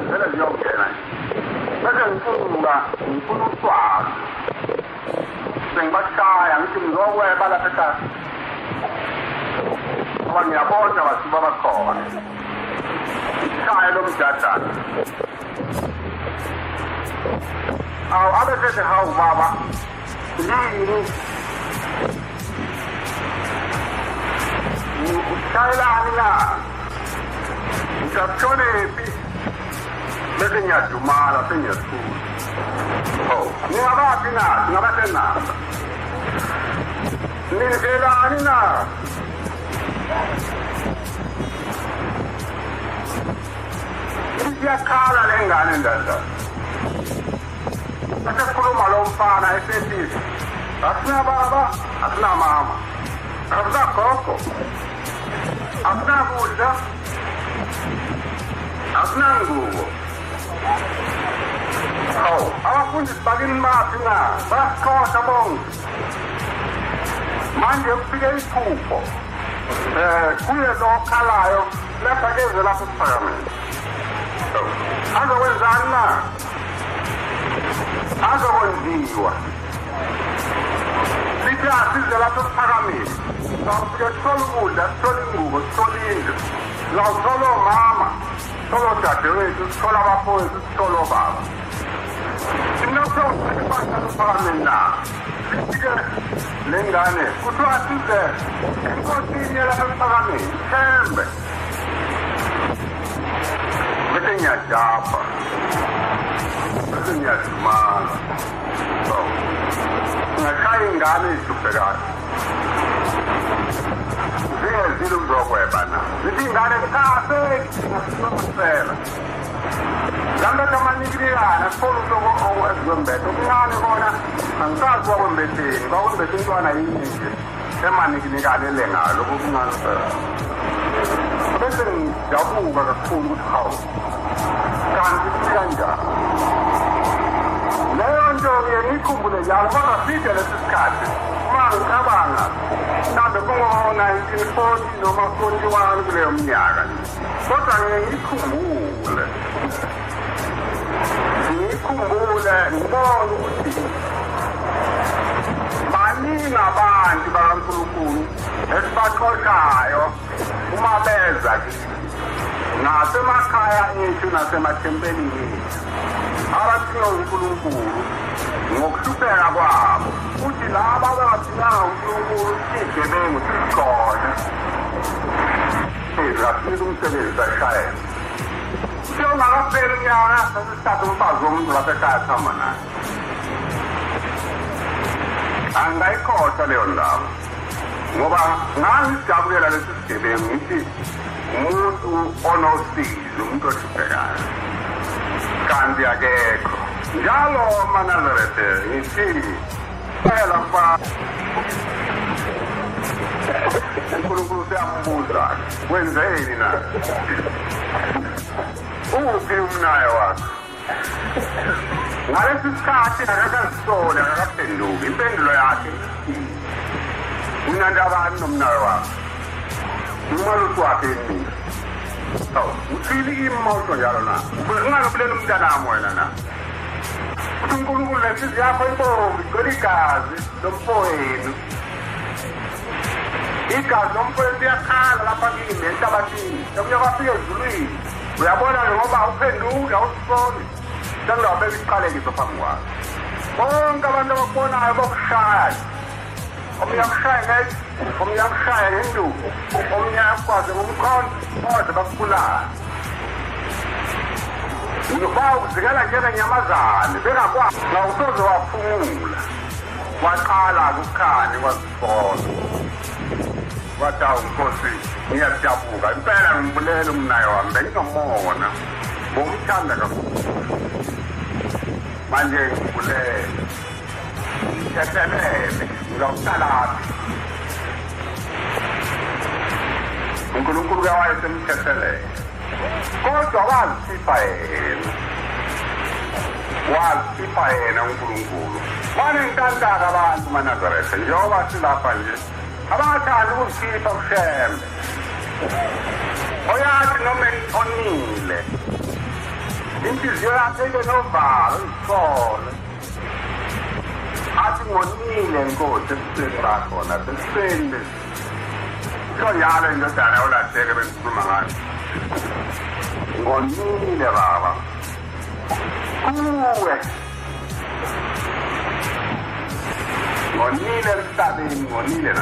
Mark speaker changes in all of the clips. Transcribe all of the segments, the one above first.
Speaker 1: vele ziyongena bese ngifuna uswazi sengibashaya ngithi ngizokweba lapha ekhaya ngoba ngiyabona basuba bakhona ishaya lo mjadana awu abesethe hawu baba yini ushayelani na ngiyakutshonephi bese ngiyadumala sengiyasula ningabaphi na singabasenamba nindelani na iyakhala le ngane ndadla asekhuluma lo mfana esetizi asinababa asinamama asinagogo asinakudla asinangubo abafundisi bakini baphi na bayasikhohlwa bonke manje kufike iphupho kuye lo okhalayo lapha keze lapho esiphakameni azokwenzani na azokwenziwa sithi asize lapho esiphakameni sizawufike sithole ukudla sithole ingubo sithole indlu sizawuthola omama sithole odadewethu sithole abafowethu sithole obaba Phakameni na sifike le ngane kuthiwa size enkosini yalapha ephakameni SHEMBE bese ngiyajapha bese ngiyadumala ngashaya ingane ezihluphekayo zingezile ukuzokweba na zithi ingane zikhasekusela Langa manikirana solo ezikwembethe okuncane kona angikazi wakwembetheni kwakwembethe intwana yininje emanikinikane lengalo okuncane bese ngidabuka kakhulu ukuthi hawu kanti kanjani leyo nto ngiyikhumbule njalo kodwa side lesi sikhathi uma ngicabanga mhlawumbe kungo-1940 noma 41 kuleyo mnyaka kodwa ngiyikhumbule ngibone ukuthi baningi abantu bakaNkulunkulu esibaxoshayo uma beza nasemakhaya ethu nasemathempelini ethu abadinga uNkulunkulu ngokuhlupheka kwabo futhi laba abangadinganga uNkulunkulu sigebengu sikhona sizafika umsebenzi ashayela ungakapheli unyaka sesithatha umfazi womuntu lapha ekhaya sihamba naye angingayikhohlwa leyo ndaba ngoba ngangijabulela lesi sigebengu ngithi umuntu onosizi umuntu ohluphekayo kanti akekho njalo maNazaretha ngithi phela mfa uNkulunkulu siyambuza wenzeni na uphi umnayo wakho ngalesi sikhathi akakazisole akakaphenduki impendulo yakhe unandabani nomnayo wakho umalusi wakhe yini uthile imawusho njalo na ungakubulela umntanami wena na uthi uNkulunkulu lenhliziyo yakho ibomvu igcwele igazi lomfowenu igazi lomfowenu liyakhala lapha kimi enhlabathini omunye kwafika ezulwini uyabona ngoba uphenduke awusisoli sengizawubeka isiqalekiso phambi kwakho bonke abantu abakubonayo bokushaya omunye akushaya ngeke omunye akushaya ngenduku omunye akwazi ngomkhonto kodwa bakubulala uyoba ukuzikela njengenyamazane bengakwazi ngawusoze waphumula waqala ukukhanya kwasifona wathi iNkosi ngiyadabuka impela ngimbulela umnayo wami benginomona ngomthanda kakhulu manje ngimbulela ngiyathelele ngizawuhlaphi uNkulunkulu wayesemthethelele kodwa wazipha yena uNkulunkulu banentantaka abantu maNazaretha njengoba silapha nje abathanda ukusikhipha kuShembe oyathi noma onile inhliziyo yakhe ile novalo isikhona athi ngonile Nkosi ebusweni bakhona besiseni kusho njalo indodana yolahleke bengikhuluma ngayo ngonile baba kuwe ngonile emhlabeni ngonile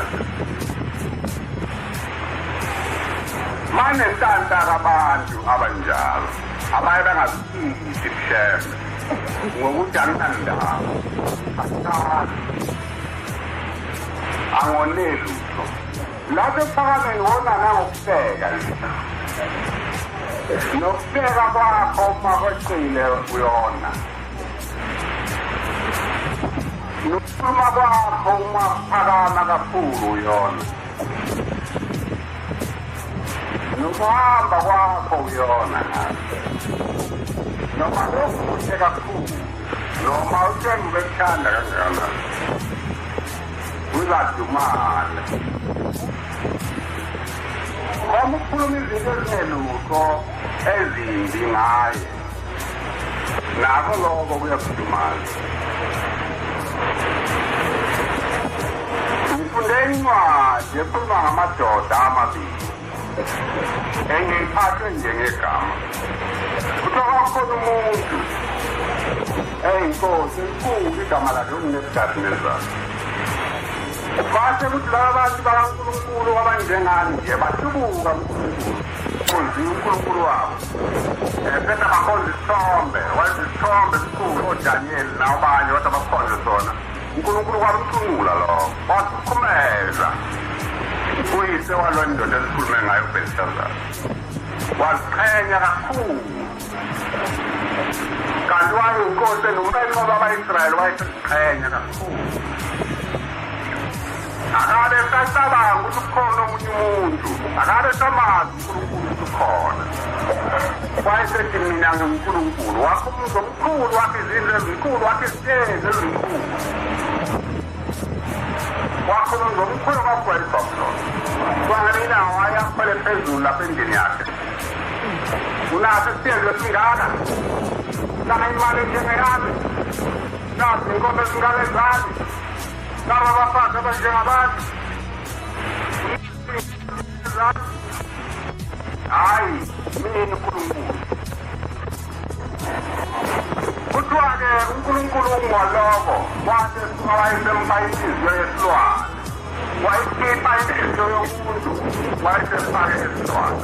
Speaker 1: mane ntanta kabantu abanjalo abaye bangasithi kuShembe ngokuthi anginandaba asithatha angoneli lutho lapho ephakame ngibona nangokuhleka nokuhleka kwakho uma kweqile uyona nokukhuluma kwakho uma kuphakama kakhulu uyona nokuhamba kwakho uyona noma lokuhle kakhulu noma uShembe bekuthanda kangakanani uzadumala uma ukhuluma izinto ezingelutho ezimbi ngaye nakho lokho kuyakudumala ngifunde incwadi ekhuluma ngamadoda amabili engiyiphathwe njengegama kuthiwa kwakhona umuntu iNkosi enkulu igama lakhe unebukadinezana kwase kuthi laba bantu bakaNkulunkulu abanjengani nje bahlubuka kuNkulunkulu uNkulunkulu wabo phela bakhonza isithombe wenza isithombe esikhulu oDaniel nabanye wathi abakhonze sona uNkulunkulu kwamcunula lo wasikhumeza uyise waloo ndoda esikhulume ngayo uBelishazar waziqhenya kakhulu kanti wayeyiNkosi nomenqoba abaYisrayeli wayesiqhenya kakhulu akabe sasabanga ukuthi kukhona omunye umuntu akabe samazi uNkulunkulu ukuthi ukhona wayesethi mina nguNkulunkulu wakho umuzi omkhulu wakho izinto ezinkulu wakho isitezi ezinkulu wakho umuzi omkhulu kwakwelibhoklo kwangalina wayakhwele phezulu lapha endlini yakhe unaso isitezi esingaka naka imali njengeyami nazi inkomo ezingalezani naba abafazi abanjengabantu hayi mina uNkulunkulu kuthiwa-ke uNkulunkulu ungwaloko wase suka wayesempa inhliziyo yesilwane wayikhipha inhliziyo yomuntu wayesefake esilwane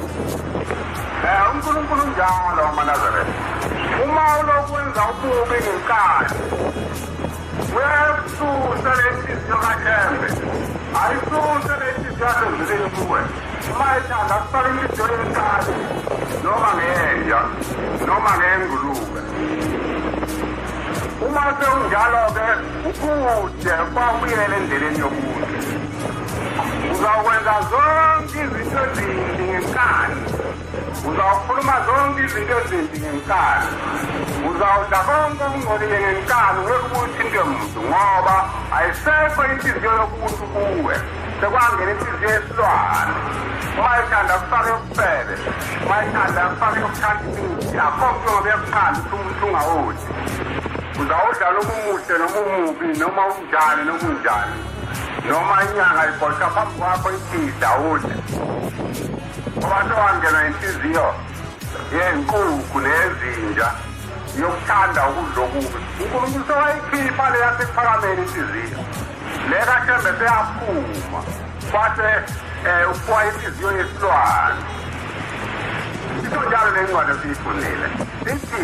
Speaker 1: uNkulunkulu njalo wamaNazaretha uma ulokwenza ububi ngenkani uyayisusa le nhliziyo kaShembe ayisuse le nhliziyo yasezulwini kuwe uma ethanda asifake inhliziyo yenkani noma ngenja noma ngengulube uma sekunjalo-ke ukude kwabuyela endleleni yomuntu uzawukwenza zonke izinto ezimbi ngenkani uzawukhuluma zonke izinto ezimbi ngenkani uzawudla konke okungcolile ngenkani ngeke into muntu ngoba ayisekho inhliziyo yomuntu kuwe sekwangena inhliziyo yesilwane uma ethanda kufake ukufele uma ethanda kufake ukuthanda imithi akho mntu ngobekuthanda ukuthi umuntu ungawudli uzawudla noma umuhle noma umubi noma unjani noma unjani noma inyanga ibhosha phambi kwakho iphida udle ngoba sewangena inhliziyo yenkukhu neyezinja yokuthanda ukudla okubi uNkulunkulu sewayikhipha le yasekuphakameni inhliziyo le kaShembe seyaphuma kwase ukuwa inhliziyo yesilwane isho njalo le ncwadi esiyifundile ithi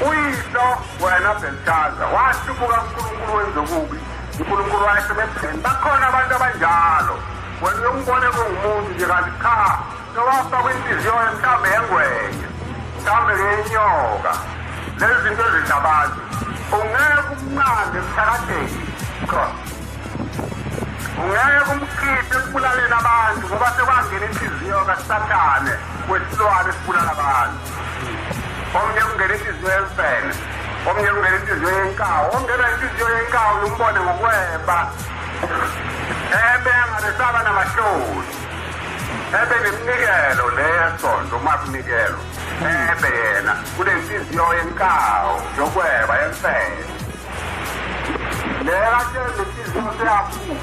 Speaker 1: uyihlo wena Belishazar wahlubuka uNkulunkulu wenza okubi uNkulunkulu wayesebepheni bakhona abantu abanjalo wena uyombone kungumuntu nje kanti cha sewafakwa inhliziyo mhlawumbe yengwenya mhlawumbe ngenyoka lezi zinto ezidla abantu ungeke umnqande emthakatheni ungeke umkhiphe ekubulaleni abantu ngoba sekwangena inhliziyo kaSathane kwesilwane esibulala abantu omnye kungena inhliziyo yemfene omnye kungena inhliziyo yenkawu ongena inhliziyo yenkawu umbone ngokweba engalesaba namahloni neminikelo leyesonto uma kunikelo SHEMBE yena kunenhliziyo yenkawu yokweba yemfene le kanje lenhliziyo seyaphuma